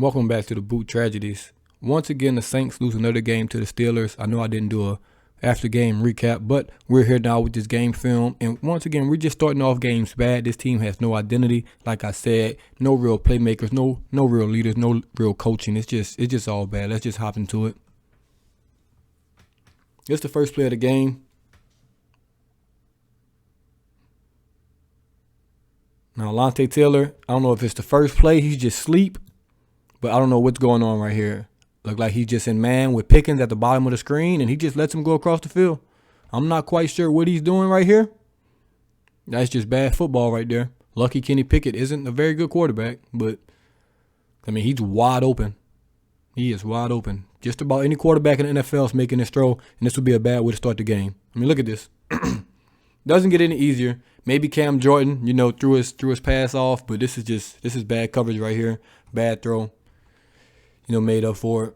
Welcome back to DaBoot Tragedies. Once again, the Saints lose another game to the Steelers. I know I didn't do a after game recap, but we're here now with this game film. And once again, we're just starting off games bad. This team has no identity. Like I said, no real playmakers, no real leaders, no real coaching. It's just all bad. Let's just hop into it. It's the first play of the game. Now, Alontae Taylor, I don't know if it's the first play, he's just asleep. But I don't know what's going on right here. Look like he's just in man with Pickens at the bottom of the screen, and he just lets him go across the field. I'm not quite sure what he's doing right here. That's just bad football right there. Lucky Kenny Pickett isn't a very good quarterback, but, I mean, he's wide open. He is wide open. Just about any quarterback in the NFL is making this throw, and this would be a bad way to start the game. I mean, look at this. Doesn't get any easier. Maybe Cam Jordan, threw his pass off, but this is bad coverage right here. Bad throw. Made up for it.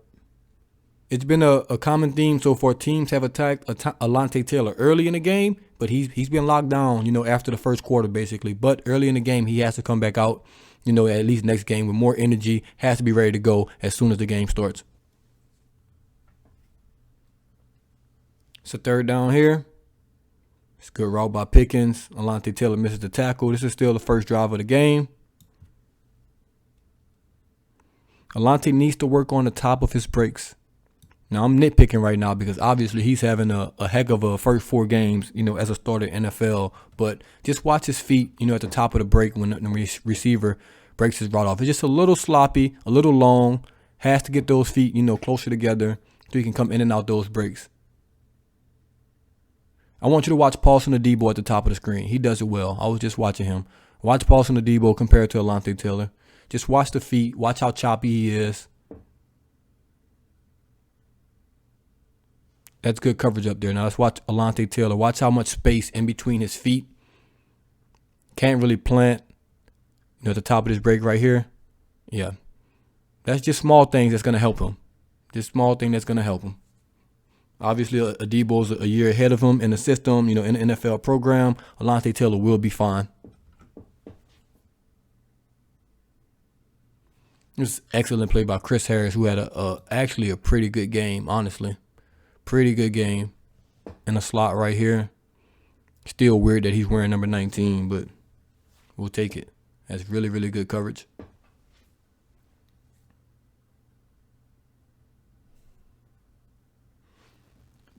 It's been a common theme so far. Teams have attacked Alontae Taylor early in the game, but he's been locked down, after the first quarter, basically. But early in the game, he has to come back out, at least next game with more energy, has to be ready to go as soon as the game starts. It's a third down here. It's a good route by Pickens. Alontae Taylor misses the tackle. This is still the first drive of the game. Alontae needs to work on the top of his breaks. Now, I'm nitpicking right now because obviously he's having a heck of a first 4 games, as a starter in NFL. But just watch his feet, at the top of the break when the receiver breaks his route off. It's just a little sloppy, a little long. Has to get those feet, closer together so he can come in and out those breaks. I want you to watch Paulson DaBoot at the top of the screen. He does it well. I was just watching him. Watch Paulson DaBoot compared to Alontae Taylor. Just watch the feet. Watch how choppy he is. That's good coverage up there. Now let's watch Alontae Taylor. Watch how much space in between his feet. Can't really plant. At the top of this break right here. Yeah. That's just small things that's going to help him. Just small thing that's going to help him. Obviously, Adebo's a year ahead of him in the system, in the NFL program. Alontae Taylor will be fine. It was excellent play by Chris Harris, who had actually a pretty good game, honestly. Pretty good game. In the slot right here. Still weird that he's wearing number 19, but we'll take it. That's really, really good coverage.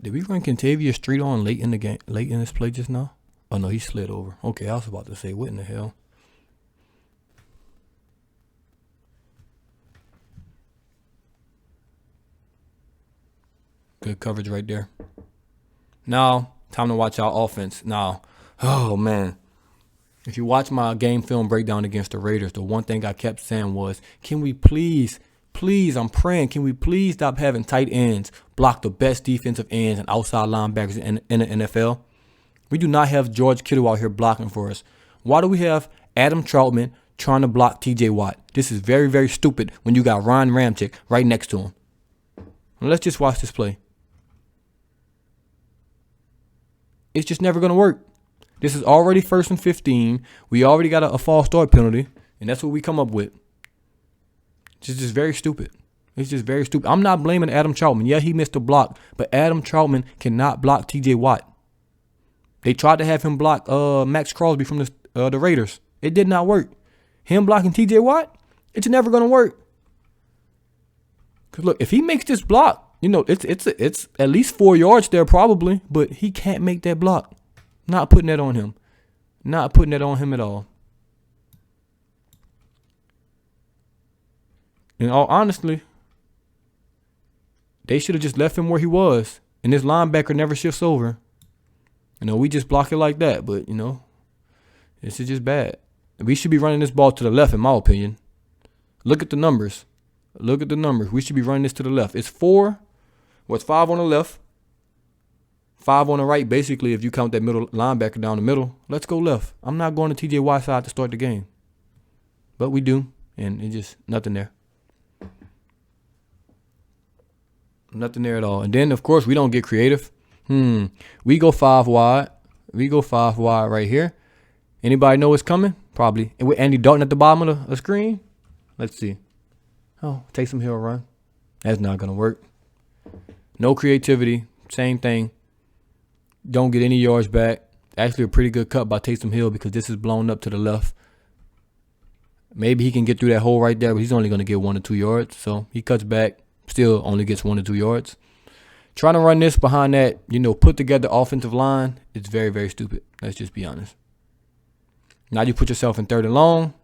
Did we run Kentavious Street on late in the game, late in this play just now? Oh, no, he slid over. Okay, I was about to say, what in the hell? Good coverage right there. Now, time to watch our offense. Now, oh, man. If you watch my game film breakdown against the Raiders, the one thing I kept saying was, can we please, I'm praying, can we please stop having tight ends block the best defensive ends and outside linebackers in the NFL? We do not have George Kittle out here blocking for us. Why do we have Adam Troutman trying to block TJ Watt? This is very, very stupid when you got Ryan Ramczyk right next to him. Let's just watch this play. It's just never going to work. This is already 1st and 15. We already got a false start penalty, and that's what we come up with. It's just very stupid. It's just very stupid. I'm not blaming Adam Troutman. Yeah, he missed a block, but Adam Troutman cannot block TJ Watt. They tried to have him block Max Crosby from the Raiders. It did not work. Him blocking TJ Watt, it's never going to work. Because look, if he makes this block, it's at least 4 yards there probably, but he can't make that block. Not putting that on him. Not putting that on him at all. In all honesty, they should have just left him where he was, and this linebacker never shifts over. We just block it like that, but, this is just bad. We should be running this ball to the left, in my opinion. Look at the numbers. Look at the numbers. We should be running this to the left. It's 4. What's 5 on the left? 5 on the right, basically, if you count that middle linebacker down the middle. Let's go left. I'm not going to TJ Watt's side to start the game. But we do, and it's just nothing there. Nothing there at all. And then, of course, we don't get creative. We go 5 wide. We go 5 wide right here. Anybody know what's coming? Probably. And with Andy Dalton at the bottom of the screen? Let's see. Oh, Taysom Hill run. That's not going to work. No creativity. Same thing. Don't get any yards back. Actually, a pretty good cut by Taysom Hill because this is blown up to the left. Maybe he can get through that hole right there, but he's only going to get 1 or 2 yards. So he cuts back, still only gets 1 or 2 yards. Trying to run this behind that, put together offensive line, it's very, very stupid. Let's just be honest. Now you put yourself in 3rd and long.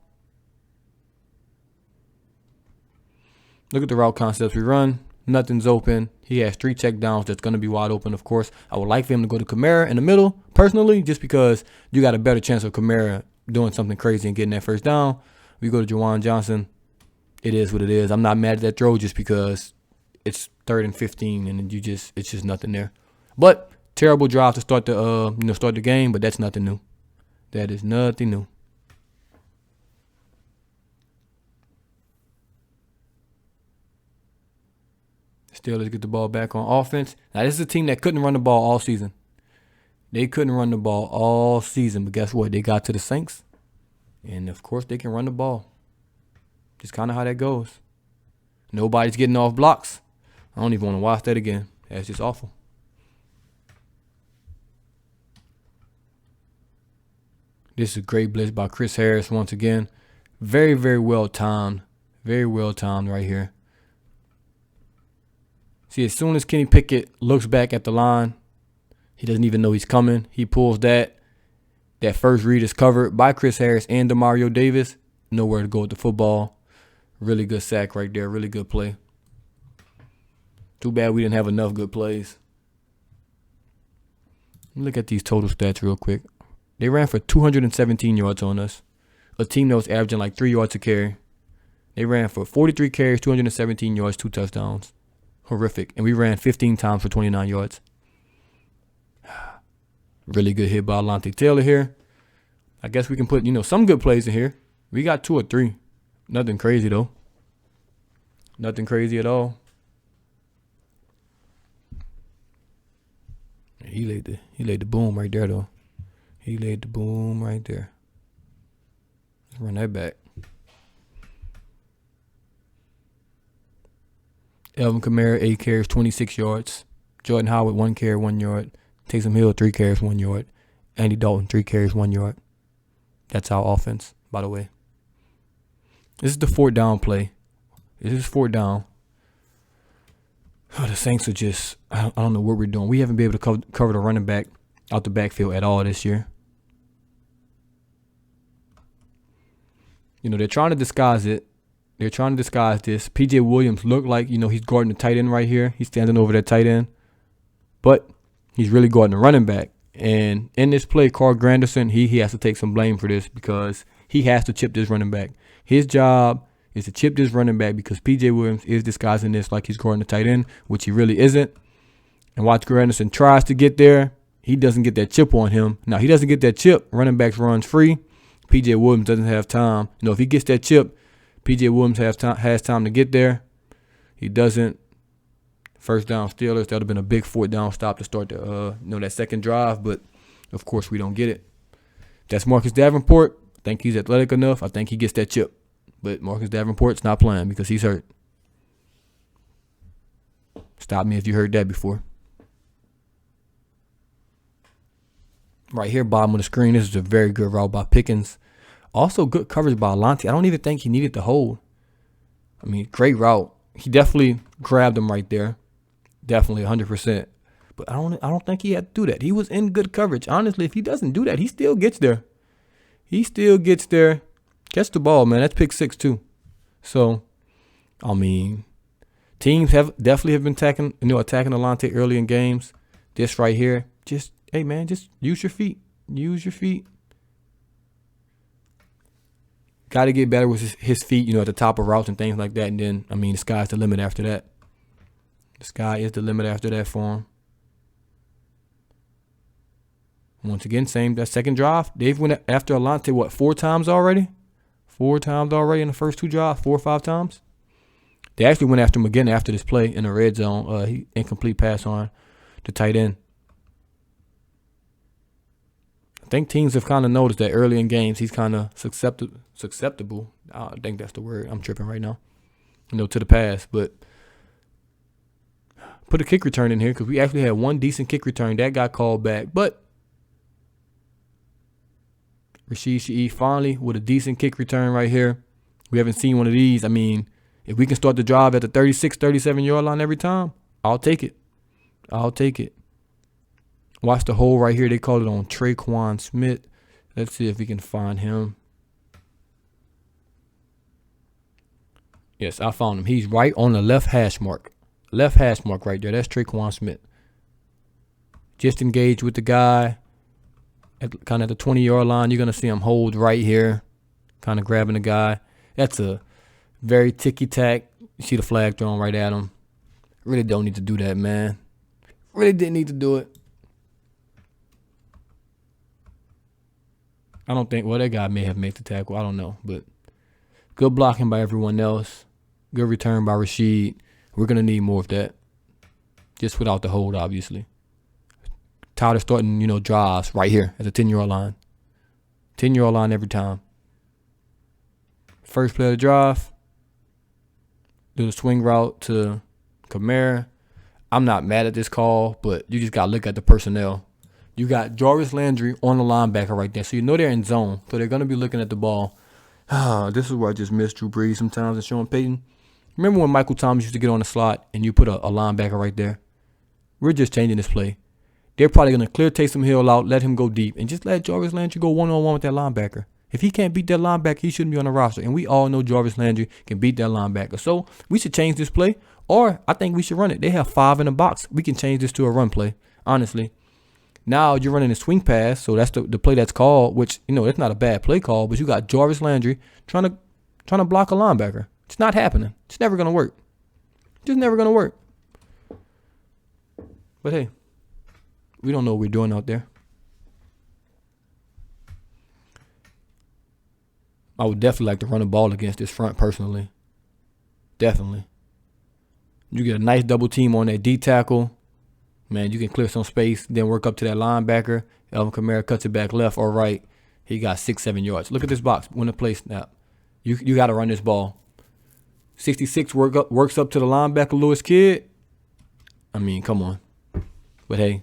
Look at the route concepts we run. Nothing's open. He has 3 check downs that's going to be wide open, of course. I would like for him to go to Kamara in the middle, personally, just because you got a better chance of Kamara doing something crazy and getting that first down. We go to Juwan Johnson. It is what it is. I'm not mad at that throw just because it's 3rd and 15 and it's just nothing there. But terrible drive to start the game, but that's nothing new. That is nothing new. Steelers get the ball back on offense. Now, this is a team that couldn't run the ball all season. They couldn't run the ball all season, but guess what? They got to the Saints, and, of course, they can run the ball. Just kind of how that goes. Nobody's getting off blocks. I don't even want to watch that again. That's just awful. This is a great blitz by Chris Harris once again. Very, very well timed. Very well timed right here. See, as soon as Kenny Pickett looks back at the line, he doesn't even know he's coming. He pulls that. That first read is covered by Chris Harris and Demario Davis. Nowhere to go with the football. Really good sack right there. Really good play. Too bad we didn't have enough good plays. Look at these total stats real quick. They ran for 217 yards on us. A team that was averaging like 3 yards a carry. They ran for 43 carries, 217 yards, 2 touchdowns. Horrific. And we ran 15 times for 29 yards. Really good hit by Alontae Taylor here. I guess we can put, some good plays in here. We got 2 or 3. Nothing crazy, though. Nothing crazy at all. He laid the boom right there, though. He laid the boom right there. Let's run that back. Elvin Kamara, 8 carries, 26 yards. Jordan Howard, 1 carry, 1 yard. Taysom Hill, 3 carries, 1 yard. Andy Dalton, 3 carries, 1 yard. That's our offense, by the way. This is the 4th down play. This is 4th down. Oh, the Saints are just, I don't know what we're doing. We haven't been able to cover the running back out the backfield at all this year. They're trying to disguise it. They're trying to disguise this. P.J. Williams looked like, he's guarding the tight end right here. He's standing over that tight end. But he's really guarding the running back. And in this play, Carl Granderson, he has to take some blame for this because he has to chip this running back. His job is to chip this running back because P.J. Williams is disguising this like he's guarding the tight end, which he really isn't. And watch Granderson tries to get there. He doesn't get that chip on him. Now, he doesn't get that chip. Running backs runs free. P.J. Williams doesn't have time. If he gets that chip, P.J. Williams has time to get there. He doesn't. First down Steelers. That would have been a big 4th down stop to start the that second drive, but of course we don't get it. That's Marcus Davenport. I think he's athletic enough. I think he gets that chip. But Marcus Davenport's not playing because he's hurt. Stop me if you heard that before. Right here, bottom of the screen. This is a very good route by Pickens. Also good coverage by Alontae. I don't even think he needed to hold. Great route. He definitely grabbed him right there. Definitely 100%. But I don't think he had to do that. He was in good coverage. Honestly, if he doesn't do that, he still gets there. He still gets there. Catch the ball, man. That's pick 6 too. So, teams definitely have been attacking Alontae early in games. This right here, just use your feet. Use your feet. Got to get better with his feet, at the top of routes and things like that. And then, the sky's the limit after that. The sky is the limit after that for him. Once again, that second drive. They've went after Alontae, 4 times already? 4 times already in the first 2 drives, 4 or 5 times. They actually went after him again after this play in the red zone. He incomplete pass on the tight end. I think teams have kind of noticed that early in games he's kind of susceptible. I think that's the word. I'm tripping right now. to the pass. But put a kick return in here because we actually had one decent kick return that got called back. But Rashid Shaheed finally with a decent kick return right here. We haven't seen one of these. I mean, if we can start the drive at the 36, 37-yard line every time, I'll take it. I'll take it. Watch the hole right here. They call it on Traquan Smith. Let's see if we can find him. Yes, I found him. He's right on the left hash mark. Left hash mark right there. That's Traquan Smith. Just engaged with the guy at kind of the 20-yard line. You're going to see him hold right here, kind of grabbing the guy. That's a very ticky-tack. You see the flag thrown right at him. Really don't need to do that, man. Really didn't need to do it. I don't think, well, that guy may have made the tackle. I don't know. But good blocking by everyone else. Good return by Rashid. We're going to need more of that. Just without the hold, obviously. Tired of starting, drives right here at the 10-yard line. 10-yard line every time. First play of the drive. Do the swing route to Kamara. I'm not mad at this call, but you just got to look at the personnel. You got Jarvis Landry on the linebacker right there. So they're in zone. So they're going to be looking at the ball. This is where I just miss Drew Brees sometimes and Sean Payton. Remember when Michael Thomas used to get on the slot and you put a linebacker right there? We're just changing this play. They're probably going to clear Taysom Hill out, let him go deep, and just let Jarvis Landry go one-on-one with that linebacker. If he can't beat that linebacker, he shouldn't be on the roster. And we all know Jarvis Landry can beat that linebacker. So we should change this play, or I think we should run it. They have 5 in the box. We can change this to a run play, honestly. Now you're running a swing pass, so that's the play that's called, which, that's not a bad play call, but you got Jarvis Landry trying to block a linebacker. It's not happening. It's never going to work. Just never going to work. But hey, we don't know what we're doing out there. I would definitely like to run the ball against this front personally. Definitely. You get a nice double team on that D tackle. Man, you can clear some space, then work up to that linebacker. Alvin Kamara cuts it back left or right. He got 6-7 yards. Look at this box when the play snap. You got to run this ball. 66 works up to the linebacker, Lewis Kidd. I mean, come on. But hey,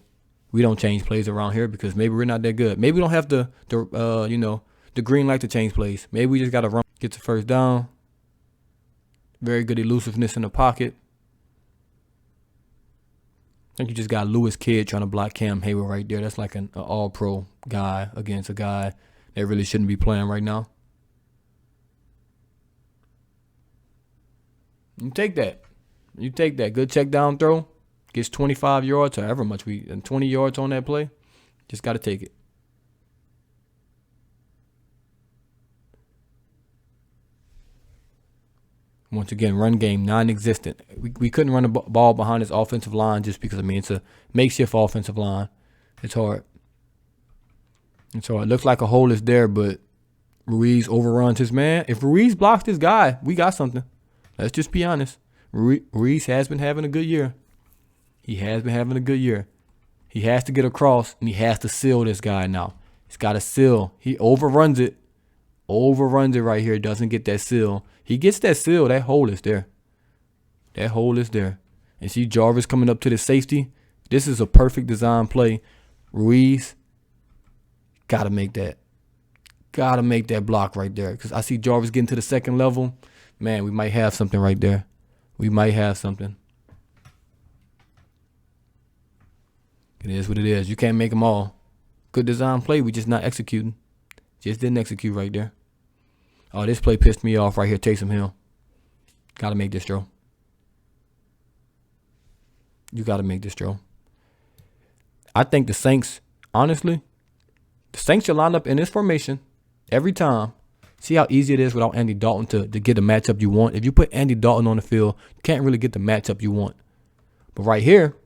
we don't change plays around here because maybe we're not that good. Maybe we don't have the green light to change plays. Maybe we just got to run, get the first down. Very good elusiveness in the pocket. I think you just got Lewis Kidd trying to block Cam Hayward right there. That's like an all-pro guy against a guy that really shouldn't be playing right now. You take that. You take that. Good check down throw. Gets 25 yards, however much and 20 yards on that play. Just got to take it. Once again, run game non-existent. We couldn't run the ball behind this offensive line just because, it's a makeshift offensive line. It's hard. It looks like a hole is there, but Ruiz overruns his man. If Ruiz blocks this guy, we got something. Let's just be honest. Ruiz has been having a good year. He has been having a good year. He has to get across, and he has to seal this guy now. He's got to seal. He overruns it. Overruns it right here. Doesn't get that seal. He gets that seal. That hole is there. That hole is there. And see Jarvis coming up to the safety. This is a perfect design play. Ruiz, got to make that. Got to make that block right there. Because I see Jarvis getting to the second level. Man, we might have something right there. We might have something. It is what it is. You can't make them all. Good design play. We just not executing. Just didn't execute right there. Oh, this play pissed me off right here. Taysom Hill. Got to make this throw. You got to make this throw. I think the Saints, honestly, the Saints should line up in this formation every time. See how easy it is without Andy Dalton to get the matchup you want. If you put Andy Dalton on the field, you can't really get the matchup you want. But right here,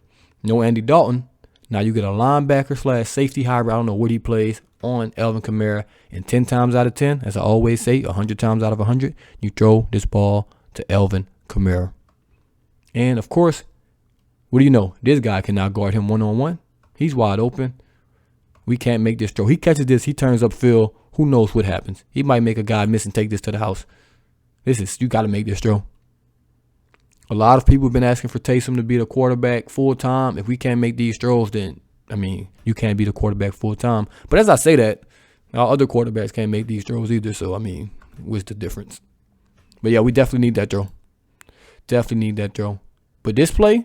no Andy Dalton. Now you get a linebacker / safety hybrid. I don't know what he plays on Alvin Kamara. And 10 times out of 10, as I always say, 100 times out of 100, you throw this ball to Alvin Kamara. And, of course, what do you know? This guy can now guard him one-on-one. He's wide open. We can't make this throw. He catches this. He turns upfield. Who knows what happens? He might make a guy miss and take this to the house. You got to make this throw. A lot of people have been asking for Taysom to be the quarterback full time. If we can't make these throws, then I mean, you can't be the quarterback full time. But as I say that, our other quarterbacks can't make these throws either. So I mean, what's the difference? But yeah, we definitely need that throw. Definitely need that throw. But this play,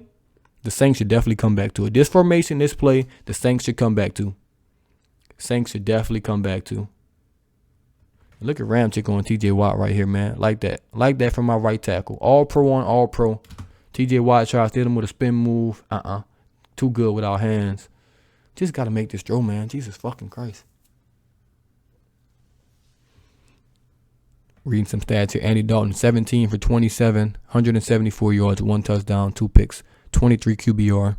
the Saints should definitely come back to it. This formation, this play, the Saints should come back to. Saints should definitely come back to. Look at Ramchick on TJ Watt right here, man. Like that. Like that from my right tackle. All pro on all pro. TJ Watt tries to hit him with a spin move. Too good with our hands. Just got to make this throw, man. Jesus fucking Christ. Reading some stats here. Andy Dalton, 17 for 27, 174 yards, 1 touchdown, 2 picks, 23 QBR.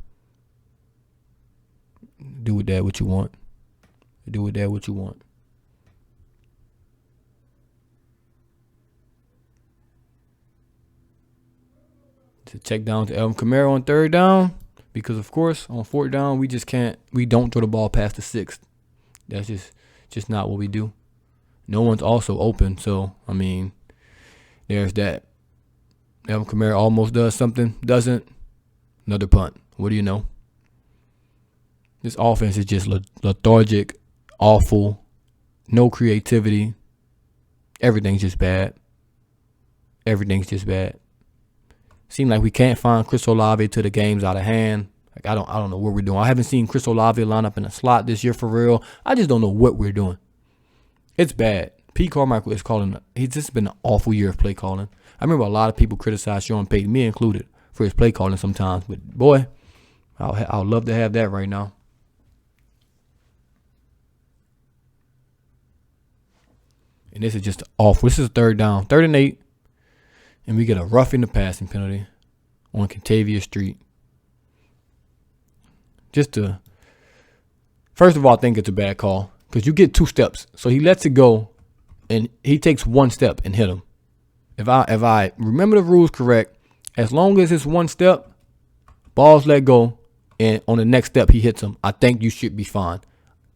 Do with that what you want. Do with that what you want. To check down to Alvin Kamara on 3rd down. Because, of course, on 4th down, we don't throw the ball past the 6th. That's just not what we do. No one's also open, so, I mean, there's that. Alvin Kamara almost does something, doesn't. Another punt. What do you know? This offense is just lethargic, awful, no creativity. Everything's just bad. Everything's just bad. Seems like we can't find Chris Olave till the game's out of hand. Like I don't know what we're doing. I haven't seen Chris Olave line up in a slot this year for real. I just don't know what we're doing. It's bad. Pete Carmichael is calling. It's just been an awful year of play calling. I remember a lot of people criticize Sean Payton, me included, for his play calling sometimes. But boy, I'd love to have that right now. And this is just awful. This is 3rd down, 3rd and 8. And we get a roughing the passing penalty on Contavia Street. First of all, I think it's a bad call because you get 2 steps. So he lets it go and he takes 1 step and hit him. If I remember the rules correct, as long as it's 1 step, ball's let go, and on the next step he hits him, I think you should be fine.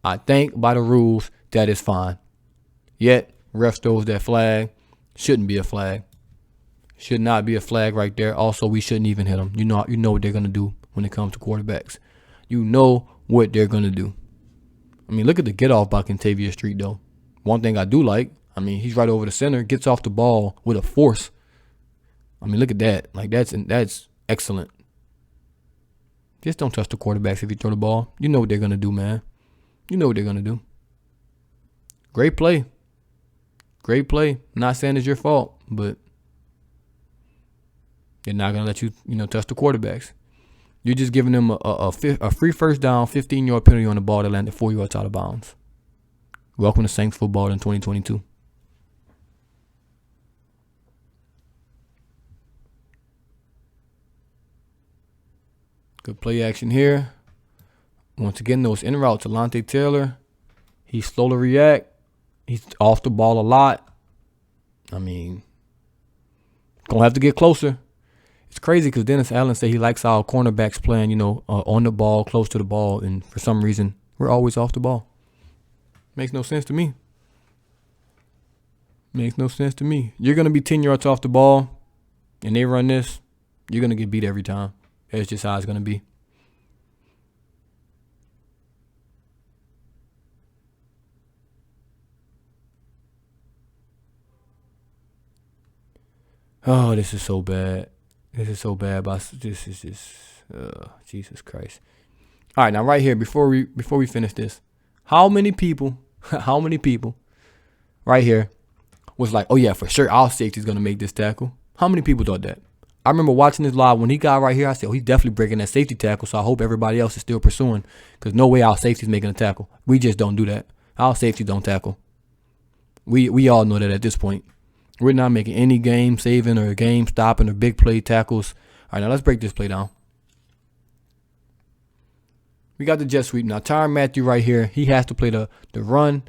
I think by the rules that is fine. Yet, ref throws that flag. Shouldn't be a flag. Should not be a flag right there. Also, we shouldn't even hit them. You know what they're going to do when it comes to quarterbacks. You know what they're going to do. I mean, look at the get off by Contavia Street, though. One thing I do like, I mean, he's right over the center, gets off the ball with a force. I mean, look at that. Like, that's excellent. Just don't touch the quarterbacks if you throw the ball. You know what they're going to do, man. You know what they're going to do. Great play. Great play. Not saying it's your fault, but they're not going to let you touch the quarterbacks. You're just giving them a free 1st down, 15-yard penalty on the ball that landed 4 yards out of bounds. Welcome to Saints football in 2022. Good play action here. Once again, those in route to Lante Taylor. He's slow to react. He's off the ball a lot. I mean, gonna have to get closer. It's crazy because Dennis Allen said he likes our cornerbacks playing, on the ball, close to the ball, and for some reason, we're always off the ball. Makes no sense to me. Makes no sense to me. You're going to be 10 yards off the ball, and they run this, you're going to get beat every time. That's just how it's going to be. Oh, this is so bad. This is so bad. This is just, Jesus Christ. All right, now right here, before we finish this, how many people right here was like, oh yeah, for sure, our safety's gonna make this tackle? How many people thought that? I remember watching this live when he got right here. I said, oh, he's definitely breaking that safety tackle. So I hope everybody else is still pursuing, because no way our safety's making a tackle. We just don't do that. Our safety don't tackle. We all know that at this point. We're not making any game saving or game stopping or big play tackles. All right, now let's break this play down. We got the jet sweep. Now, Tyrann Mathieu right here, he has to play the run,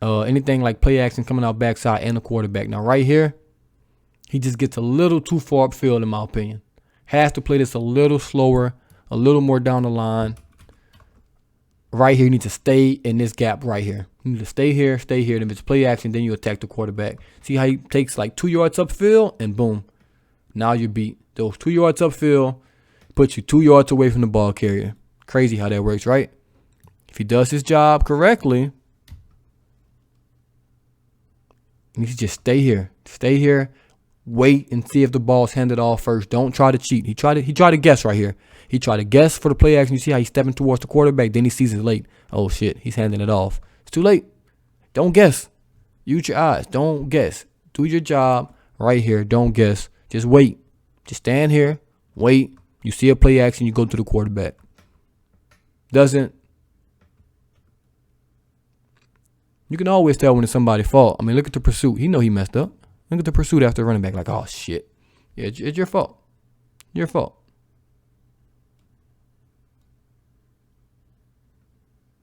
anything like play action coming out backside and the quarterback. Now, right here, he just gets a little too far upfield, in my opinion. Has to play this a little slower, a little more down the line. Right here, you need to stay in this gap right here. You need to stay here. Then if it's play action, then you attack the quarterback. See how he takes like 2 yards upfield and boom. Now you beat. Those 2 yards upfield puts you 2 yards away from the ball carrier. Crazy how that works, right? If he does his job correctly, he needs to just stay here. Stay here. Wait and see if the ball's handed off first. Don't try to cheat. He tried to guess right here. He tried to guess for the play action. You see how he's stepping towards the quarterback. Then he sees it late. Oh, shit. He's handing it off. It's too late. Don't guess. Use your eyes. Don't guess. Do your job right here. Don't guess. Just wait. Just stand here. Wait. You see a play action. You go to the quarterback. Doesn't. You can always tell when it's somebody's fault. I mean, look at the pursuit. He know he messed up. Look at the pursuit after running back. Like, oh, shit. Yeah, it's your fault. Your fault.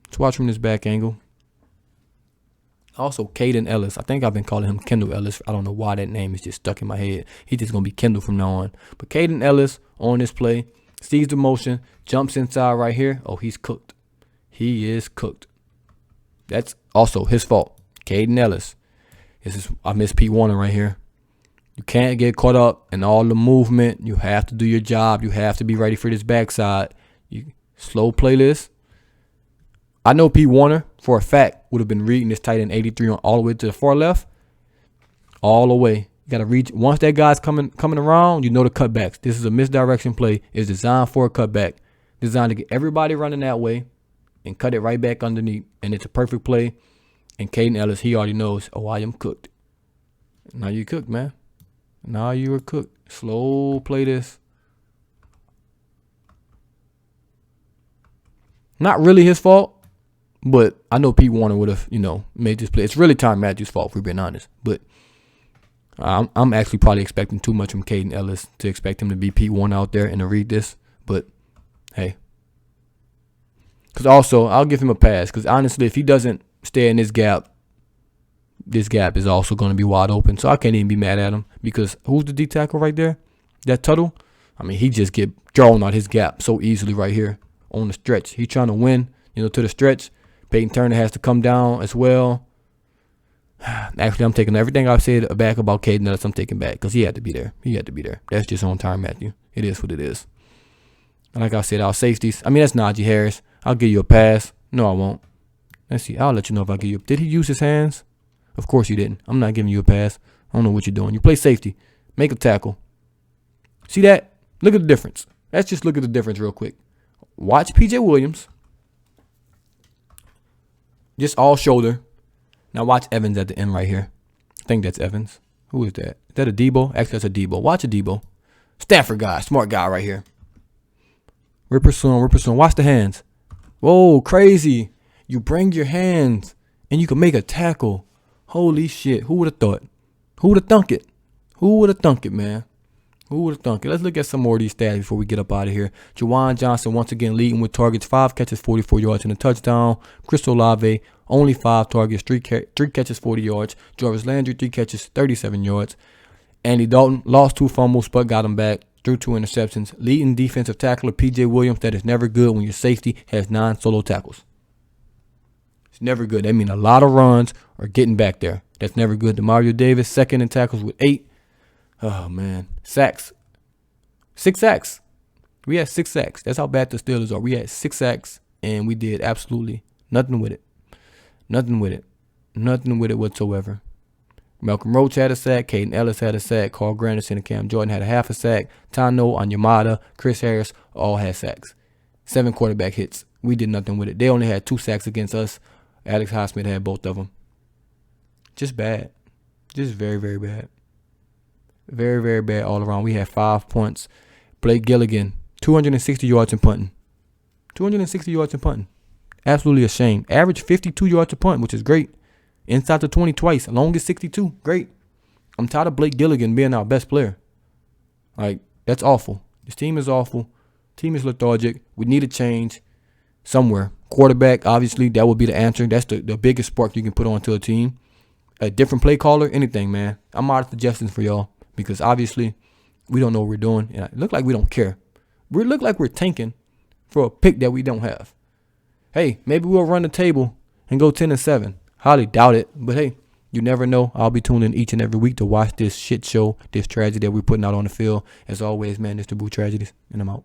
Let's watch from this back angle. Also, Caden Ellis. I think I've been calling him Kendall Ellis. I don't know why that name is just stuck in my head. He's just going to be Kendall from now on. But Caden Ellis on this play, sees the motion, jumps inside right here. Oh, he's cooked. He is cooked. That's also his fault. Caden Ellis. I miss Pete Warner right here. You can't get caught up in all the movement. You have to do your job. You have to be ready for this backside. You slow play this. I know Pete Warner, for a fact, would have been reading this tight end 83 on all the way to the far left. All the way. You got to reach. Once that guy's coming around, you know the cutbacks. This is a misdirection play. It's designed for a cutback. Designed to get everybody running that way and cut it right back underneath. And it's a perfect play. And Caden Ellis, he already knows, oh, I am cooked. Now you cooked, man. Now you are cooked. Slow play this. Not really his fault. But I know Pete Warner would have, made this play. It's really Tyrann Mathieu' fault, if we're being honest. But I'm actually probably expecting too much from Caden Ellis to expect him to be Pete Warner out there and to read this. But, hey. Because also, I'll give him a pass. Because honestly, if he doesn't stay in this gap is also going to be wide open. So I can't even be mad at him. Because who's the D tackle right there? That Tuttle? I mean, he just get drawn out his gap so easily right here on the stretch. He's trying to win, to the stretch. Peyton Turner has to come down as well. Actually, I'm taking everything I've said back about Caden Ellis. I'm taking back because he had to be there. He had to be there. That's just on Tyrann Mathieu. It is what it is. And like I said, our safeties. I mean, that's Najee Harris. I'll give you a pass. No, I won't. Let's see. I'll let you know if I give you. Did he use his hands? Of course he didn't. I'm not giving you a pass. I don't know what you're doing. You play safety. Make a tackle. See that? Look at the difference. Let's just look at the difference real quick. Watch P.J. Williams. Just all shoulder. Now watch Evans at the end right here. I think that's Evans. Who is that? Is that a Debo? Actually, that's a Debo. Watch a Debo. Stanford guy. Smart guy right here. We're pursuing. Watch the hands. Whoa, crazy. You bring your hands and you can make a tackle. Holy shit. Who would have thought? Who would have thunk it? Who would have thunk it, man? Who would have thunk it? Let's look at some more of these stats before we get up out of here. Juwan Johnson once again leading with targets, 5 catches, 44 yards and a touchdown. Chris Olave, only 5 targets, 3 catches, 40 yards. Jarvis Landry, 3 catches, 37 yards. Andy Dalton lost 2 fumbles but got him back, threw 2 interceptions. Leading defensive tackler P.J. Williams, that is never good when your safety has 9 solo tackles. It's never good. That means a lot of runs are getting back there. That's never good. Demario Davis, second in tackles with 8. Oh, man. Sacks. 6 sacks. We had 6 sacks. That's how bad the Steelers are. We had 6 sacks, and we did absolutely nothing with it. Nothing with it. Nothing with it whatsoever. Malcolm Roach had a sack. Caden Ellis had a sack. Carl Granderson and Cam Jordan had a half a sack. Tano, Onyemata, Chris Harris all had sacks. 7 quarterback hits. We did nothing with it. They only had 2 sacks against us. Alex Highsmith had both of them. Just bad. Just very, very bad. Very, very bad all around. We had 5 points. Blake Gilligan, 260 yards in punting. 260 yards in punting. Absolutely a shame. Average 52 yards a punt, which is great. Inside the 20 twice. Longest 62. Great. I'm tired of Blake Gilligan being our best player. Like, that's awful. This team is awful. Team is lethargic. We need a change somewhere. Quarterback, obviously, that would be the answer. That's the biggest spark you can put onto a team. A different play caller, anything, man. I'm out of suggestions for y'all. Because obviously, we don't know what we're doing. And it look like we don't care. We look like we're tanking for a pick that we don't have. Hey, maybe we'll run the table and go 10-7. Highly doubt it. But hey, You never know. I'll be tuning each and every week to watch this shit show, this tragedy that we're putting out on the field. As always, man, it's DaBoot Tragedies, and I'm out.